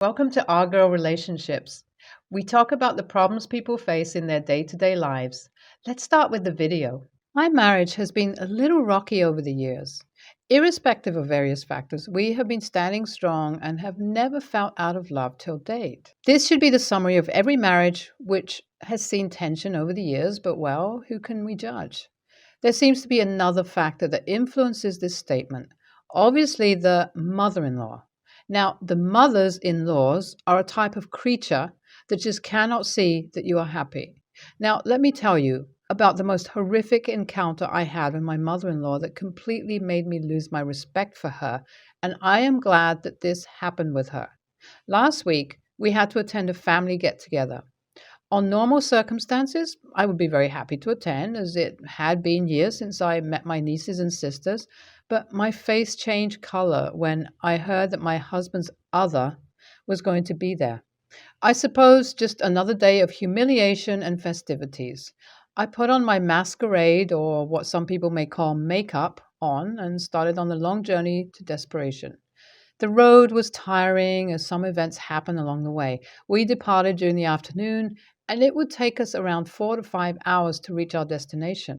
Welcome to Our Girl Relationships. We talk about the problems people face in their day-to-day lives. Let's start with the video. My marriage has been a little rocky over the years. Irrespective of various factors, we have been standing strong and have never felt out of love till date. This should be the summary of every marriage which has seen tension over the years, but well, who can we judge? There seems to be another factor that influences this statement. Obviously, the mother-in-law. Now, the mothers-in-laws are a type of creature that just cannot see that you are happy. Now, let me tell you about the most horrific encounter I had with my mother-in-law that completely made me lose my respect for her, and I am glad that this happened with her. Last week, we had to attend a family get-together. On normal circumstances, I would be very happy to attend, as it had been years since I met my nieces and sisters, but my face changed color when I heard that my husband's other was going to be there. I suppose just another day of humiliation and festivities. I put on my masquerade, or what some people may call makeup, on and started on the long journey to desperation. The road was tiring as some events happened along the way. We departed during the afternoon, and it would take us around 4 to 5 hours to reach our destination.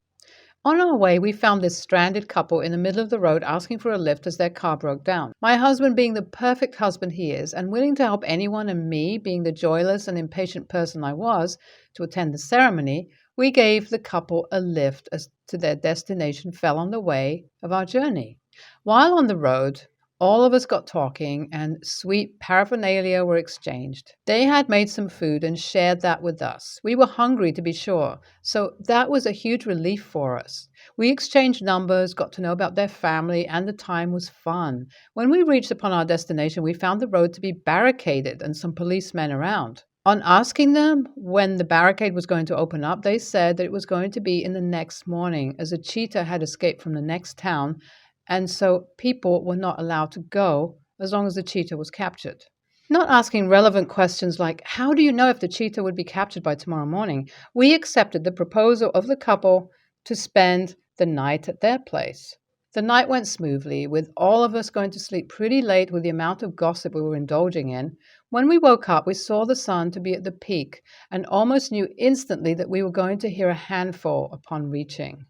On our way, we found this stranded couple in the middle of the road asking for a lift as their car broke down. My husband, being the perfect husband he is, and willing to help anyone, and me, being the joyless and impatient person I was, to attend the ceremony, we gave the couple a lift as to their destination fell on the way of our journey. While on the road, all of us got talking, and sweet paraphernalia were exchanged. They had made some food and shared that with us. We were hungry, to be sure, so that was a huge relief for us. We exchanged numbers, got to know about their family, and the time was fun. When we reached upon our destination, we found the road to be barricaded and some policemen around. On asking them when the barricade was going to open up, they said that it was going to be in the next morning, as a cheetah had escaped from the next town, and so people were not allowed to go as long as the cheetah was captured. Not asking relevant questions like, how do you know if the cheetah would be captured by tomorrow morning? We accepted the proposal of the couple to spend the night at their place. The night went smoothly, with all of us going to sleep pretty late with the amount of gossip we were indulging in. When we woke up, we saw the sun to be at the peak and almost knew instantly that we were going to hear a handfall upon reaching.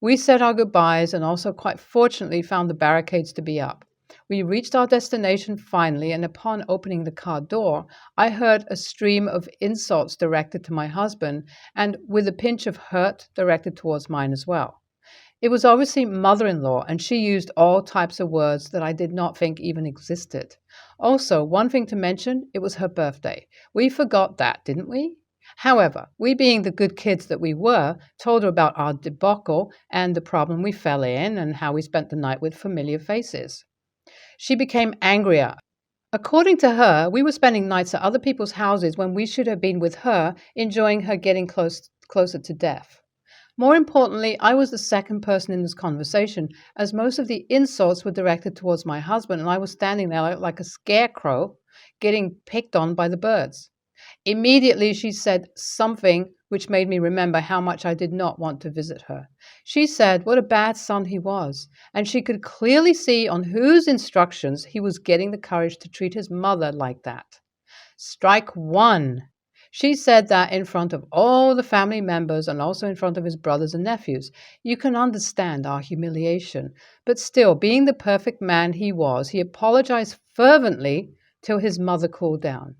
We said our goodbyes and also quite fortunately found the barricades to be up. We reached our destination finally, and upon opening the car door, I heard a stream of insults directed to my husband, and with a pinch of hurt directed towards mine as well. It was obviously mother-in-law, and she used all types of words that I did not think even existed. Also, one thing to mention, it was her birthday. We forgot that, didn't we? However, we, being the good kids that we were, told her about our debacle and the problem we fell in and how we spent the night with familiar faces. She became angrier. According to her, we were spending nights at other people's houses when we should have been with her, enjoying her getting closer to death. More importantly, I was the second person in this conversation, as most of the insults were directed towards my husband, and I was standing there like a scarecrow getting picked on by the birds. Immediately she said something which made me remember how much I did not want to visit her. She said what a bad son he was, and she could clearly see on whose instructions he was getting the courage to treat his mother like that. Strike one. She said that in front of all the family members and also in front of his brothers and nephews. You can understand our humiliation, but still, being the perfect man he was, he apologized fervently till his mother cooled down.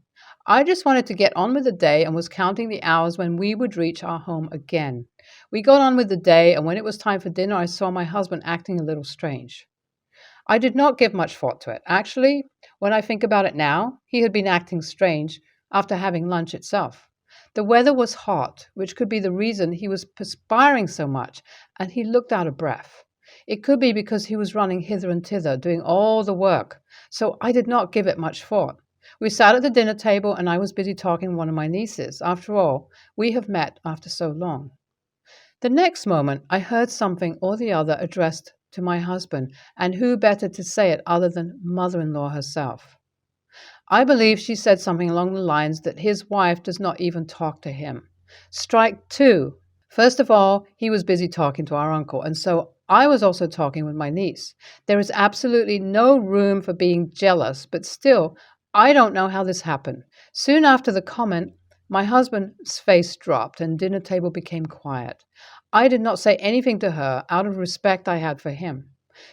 I just wanted to get on with the day and was counting the hours when we would reach our home again. We got on with the day, and when it was time for dinner, I saw my husband acting a little strange. I did not give much thought to it. Actually, when I think about it now, he had been acting strange after having lunch itself. The weather was hot, which could be the reason he was perspiring so much, and he looked out of breath. It could be because he was running hither and thither, doing all the work, so I did not give it much thought. We sat at the dinner table, and I was busy talking to one of my nieces. After all, we have met after so long. The next moment, I heard something or the other addressed to my husband, and who better to say it other than mother-in-law herself? I believe she said something along the lines that his wife does not even talk to him. Strike two. First of all, he was busy talking to our uncle, and so I was also talking with my niece. There is absolutely no room for being jealous, but still, I don't know how this happened. Soon after the comment, my husband's face dropped and dinner table became quiet. I did not say anything to her out of respect I had for him.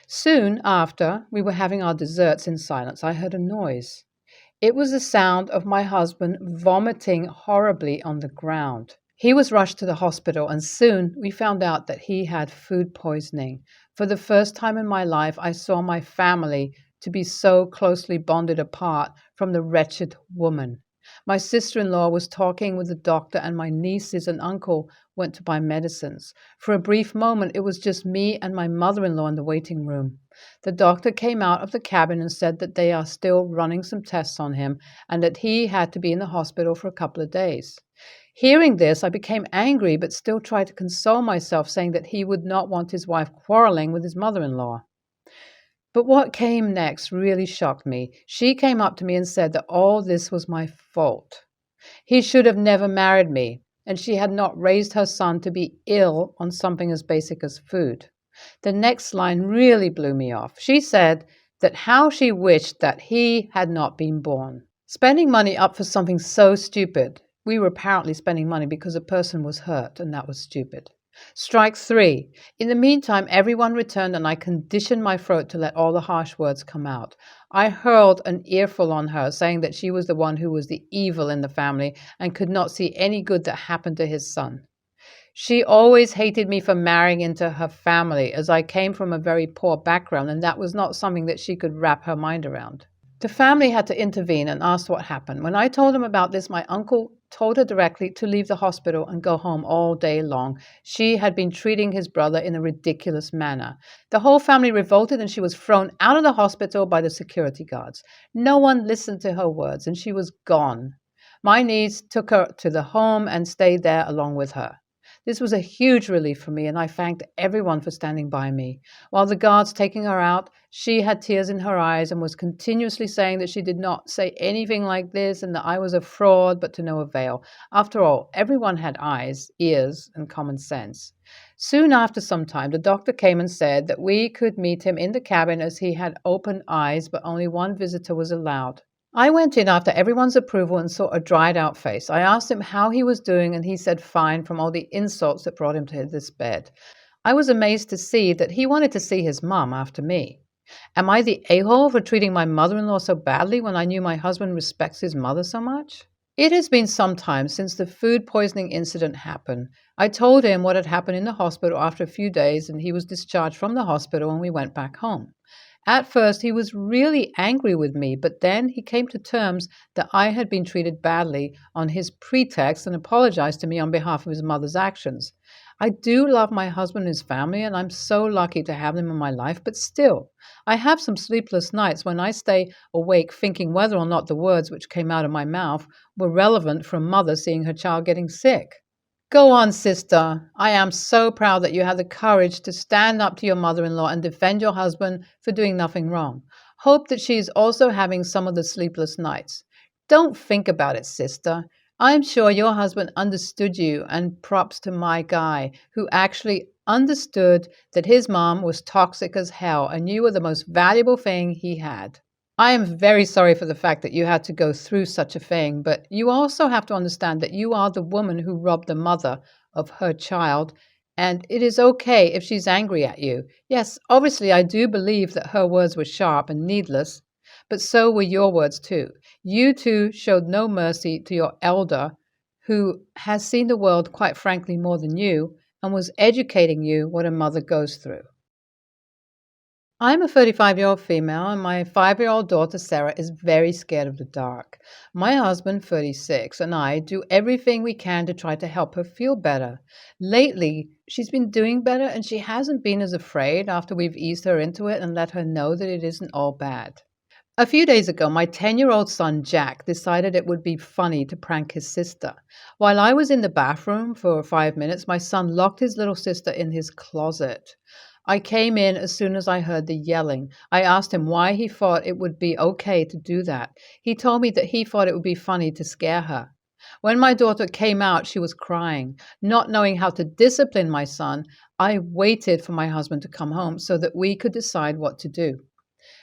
Soon after we were having our desserts in silence, I heard a noise. It was the sound of my husband vomiting horribly on the ground. He was rushed to the hospital, and soon we found out that he had food poisoning. For the first time in my life, I saw my family to be so closely bonded apart from the wretched woman. My sister-in-law was talking with the doctor, and my nieces and uncle went to buy medicines. For a brief moment, it was just me and my mother-in-law in the waiting room. The doctor came out of the cabin and said that they are still running some tests on him and that he had to be in the hospital for a couple of days. Hearing this, I became angry but still tried to console myself, saying that he would not want his wife quarreling with his mother-in-law. But what came next really shocked me. She came up to me and said that all this was my fault. He should have never married me, and she had not raised her son to be ill on something as basic as food. The next line really blew me off. She said that how she wished that he had not been born. Spending money up for something so stupid. We were apparently spending money because a person was hurt, and that was stupid. Strike three. In the meantime, everyone returned, and I conditioned my throat to let all the harsh words come out. I hurled an earful on her, saying that she was the one who was the evil in the family and could not see any good that happened to his son. She always hated me for marrying into her family, as I came from a very poor background, and that was not something that she could wrap her mind around. The family had to intervene and asked what happened. When I told them about this, my uncle told her directly to leave the hospital and go home all day long. She had been treating his brother in a ridiculous manner. The whole family revolted, and she was thrown out of the hospital by the security guards. No one listened to her words, and she was gone. My niece took her to the home and stayed there along with her. This was a huge relief for me, and I thanked everyone for standing by me. While the guards taking her out, she had tears in her eyes and was continuously saying that she did not say anything like this and that I was a fraud, but to no avail. After all, everyone had eyes, ears, and common sense. Soon after some time, the doctor came and said that we could meet him in the cabin as he had open eyes, but only one visitor was allowed. I went in after everyone's approval and saw a dried-out face. I asked him how he was doing, and he said fine from all the insults that brought him to this bed. I was amazed to see that he wanted to see his mum after me. Am I the a-hole for treating my mother-in-law so badly when I knew my husband respects his mother so much? It has been some time since the food poisoning incident happened. I told him what had happened in the hospital after a few days, and he was discharged from the hospital and we went back home. At first, he was really angry with me, but then he came to terms that I had been treated badly on his pretext and apologized to me on behalf of his mother's actions. I do love my husband and his family, and I'm so lucky to have them in my life, but still, I have some sleepless nights when I stay awake thinking whether or not the words which came out of my mouth were relevant for a mother seeing her child getting sick. Go on, sister. I am so proud that you had the courage to stand up to your mother-in-law and defend your husband for doing nothing wrong. Hope that she is also having some of the sleepless nights. Don't think about it, sister. I'm sure your husband understood you, and props to my guy, who actually understood that his mom was toxic as hell and you were the most valuable thing he had. I am very sorry for the fact that you had to go through such a thing, but you also have to understand that you are the woman who robbed the mother of her child, and it is okay if she's angry at you. Yes, obviously I do believe that her words were sharp and needless, but so were your words too. You too showed no mercy to your elder, who has seen the world, quite frankly, more than you, and was educating you what a mother goes through. I'm a 35-year-old female, and my 5-year-old daughter Sarah is very scared of the dark. My husband, 36, and I do everything we can to try to help her feel better. Lately, she's been doing better, and she hasn't been as afraid after we've eased her into it and let her know that it isn't all bad. A few days ago, my 10-year-old son Jack decided it would be funny to prank his sister. While I was in the bathroom for 5 minutes, my son locked his little sister in his closet. I came in as soon as I heard the yelling. I asked him why he thought it would be okay to do that. He told me that he thought it would be funny to scare her. When my daughter came out, she was crying. Not knowing how to discipline my son, I waited for my husband to come home so that we could decide what to do.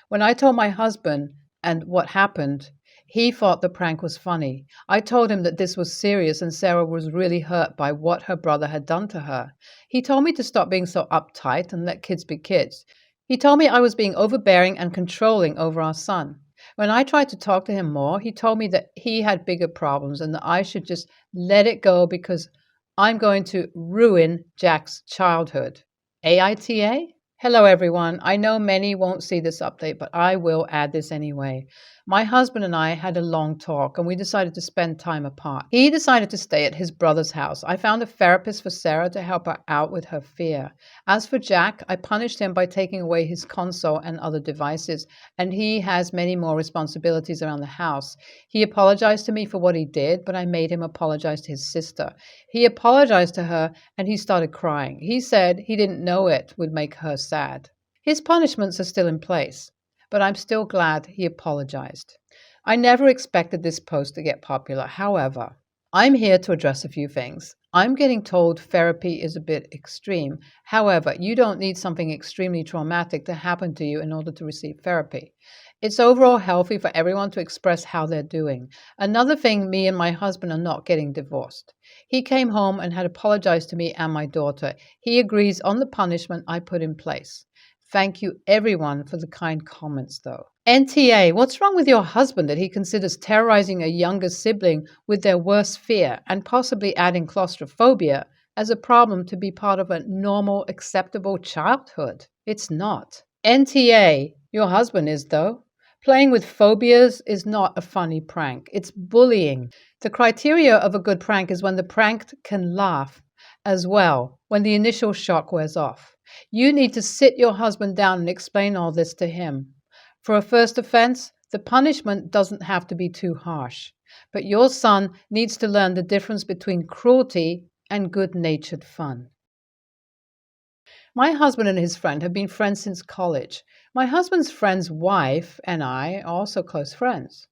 When I told my husband and what happened, He thought the prank was funny. I told him that this was serious and Sarah was really hurt by what her brother had done to her. He told me to stop being so uptight and let kids be kids. He told me I was being overbearing and controlling over our son. When I tried to talk to him more, he told me that he had bigger problems and that I should just let it go because I'm going to ruin Jack's childhood. AITA? Hello, everyone. I know many won't see this update, but I will add this anyway. My husband and I had a long talk and we decided to spend time apart. He decided to stay at his brother's house. I found a therapist for Sarah to help her out with her fear. As for Jack, I punished him by taking away his console and other devices, and he has many more responsibilities around the house. He apologized to me for what he did, but I made him apologize to his sister. He apologized to her and he started crying. He said he didn't know it would make her sad. His punishments are still in place, but I'm still glad he apologized. I never expected this post to get popular. However, I'm here to address a few things. I'm getting told therapy is a bit extreme. However, you don't need something extremely traumatic to happen to you in order to receive therapy. It's overall healthy for everyone to express how they're doing. Another thing, me and my husband are not getting divorced. He came home and had apologized to me and my daughter. He agrees on the punishment I put in place. Thank you, everyone, for the kind comments, though. NTA, what's wrong with your husband that he considers terrorizing a younger sibling with their worst fear and possibly adding claustrophobia as a problem to be part of a normal, acceptable childhood? It's not. NTA, your husband is, though. Playing with phobias is not a funny prank. It's bullying. The criteria of a good prank is when the pranked can laugh as well, when the initial shock wears off. You need to sit your husband down and explain all this to him. For a first offense, the punishment doesn't have to be too harsh. But your son needs to learn the difference between cruelty and good-natured fun. My husband and his friend have been friends since college. My husband's friend's wife and I are also close friends.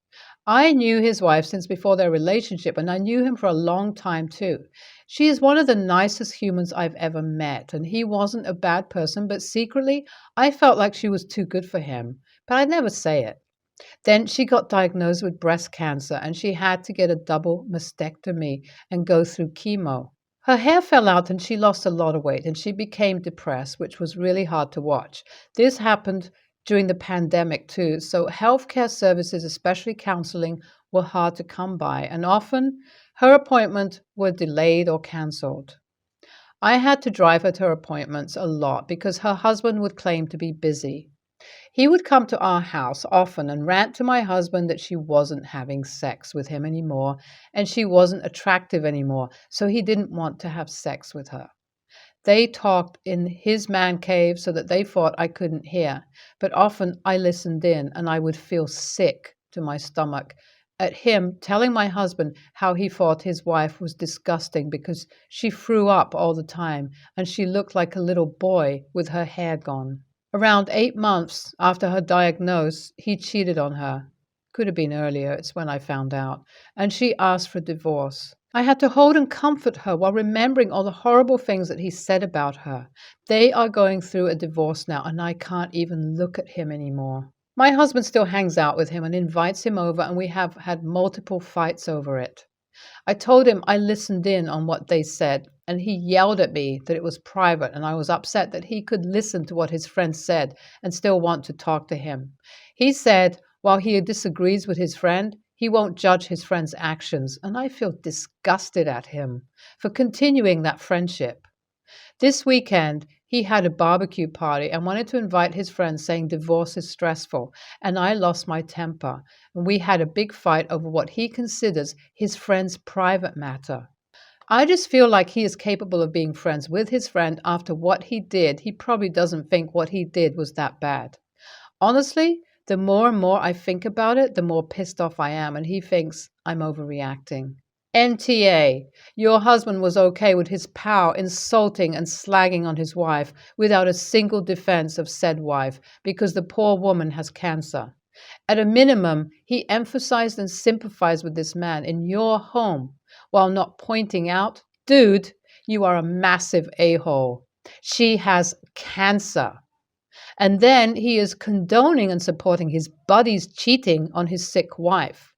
I knew his wife since before their relationship, and I knew him for a long time too. She is one of the nicest humans I've ever met, and he wasn't a bad person, but secretly I felt like she was too good for him, but I'd never say it. Then she got diagnosed with breast cancer, and she had to get a double mastectomy and go through chemo. Her hair fell out and she lost a lot of weight and she became depressed, which was really hard to watch. This happened during the pandemic too, so healthcare services, especially counseling, were hard to come by, and often her appointments were delayed or cancelled. I had to drive her to her appointments a lot because her husband would claim to be busy. He would come to our house often and rant to my husband that she wasn't having sex with him anymore and she wasn't attractive anymore, so he didn't want to have sex with her. They talked in his man cave so that they thought I couldn't hear, but often I listened in and I would feel sick to my stomach at him telling my husband how he thought his wife was disgusting because she threw up all the time and she looked like a little boy with her hair gone. Around 8 months after her diagnosis, he cheated on her. Could have been earlier, it's when I found out. And she asked for divorce. I had to hold and comfort her while remembering all the horrible things that he said about her. They are going through a divorce now, and I can't even look at him anymore. My husband still hangs out with him and invites him over, and we have had multiple fights over it. I told him I listened in on what they said, and he yelled at me that it was private, and I was upset that he could listen to what his friend said and still want to talk to him. He said while he disagrees with his friend, he won't judge his friend's actions, and I feel disgusted at him for continuing that friendship. This weekend, he had a barbecue party and wanted to invite his friends, saying divorce is stressful, and I lost my temper, and we had a big fight over what he considers his friend's private matter. I just feel like he is capable of being friends with his friend after what he did. He probably doesn't think what he did was that bad. Honestly, the more and more I think about it, the more pissed off I am, and he thinks I'm overreacting. NTA, your husband was okay with his pal insulting and slagging on his wife without a single defense of said wife because the poor woman has cancer. At a minimum, he emphasized and sympathized with this man in your home while not pointing out, dude, you are a massive a-hole. She has cancer. And then he is condoning and supporting his buddy's cheating on his sick wife.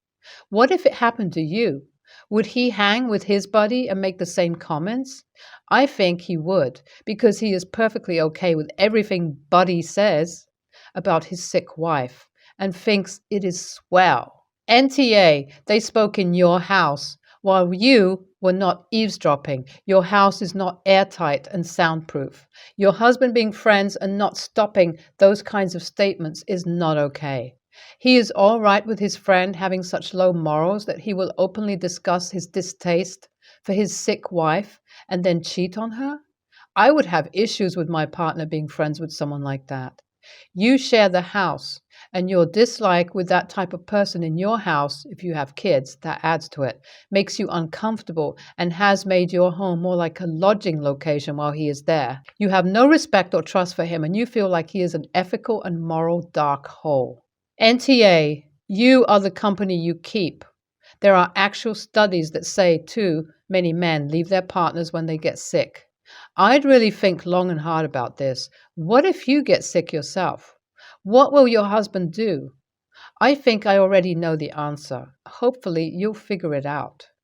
What if it happened to you? Would he hang with his buddy and make the same comments? I think he would, because he is perfectly okay with everything Buddy says about his sick wife and thinks it is swell. NTA, they spoke in your house while you were not eavesdropping. Your house is not airtight and soundproof. Your husband being friends and not stopping those kinds of statements is not okay. He is all right with his friend having such low morals that he will openly discuss his distaste for his sick wife and then cheat on her? I would have issues with my partner being friends with someone like that. You share the house, and your dislike with that type of person in your house, if you have kids, that adds to it, makes you uncomfortable and has made your home more like a lodging location while he is there. You have no respect or trust for him, and you feel like he is an ethical and moral dark hole. NTA, you are the company you keep. There are actual studies that say, too, many men leave their partners when they get sick. I'd really think long and hard about this. What if you get sick yourself? What will your husband do? I think I already know the answer. Hopefully, you'll figure it out.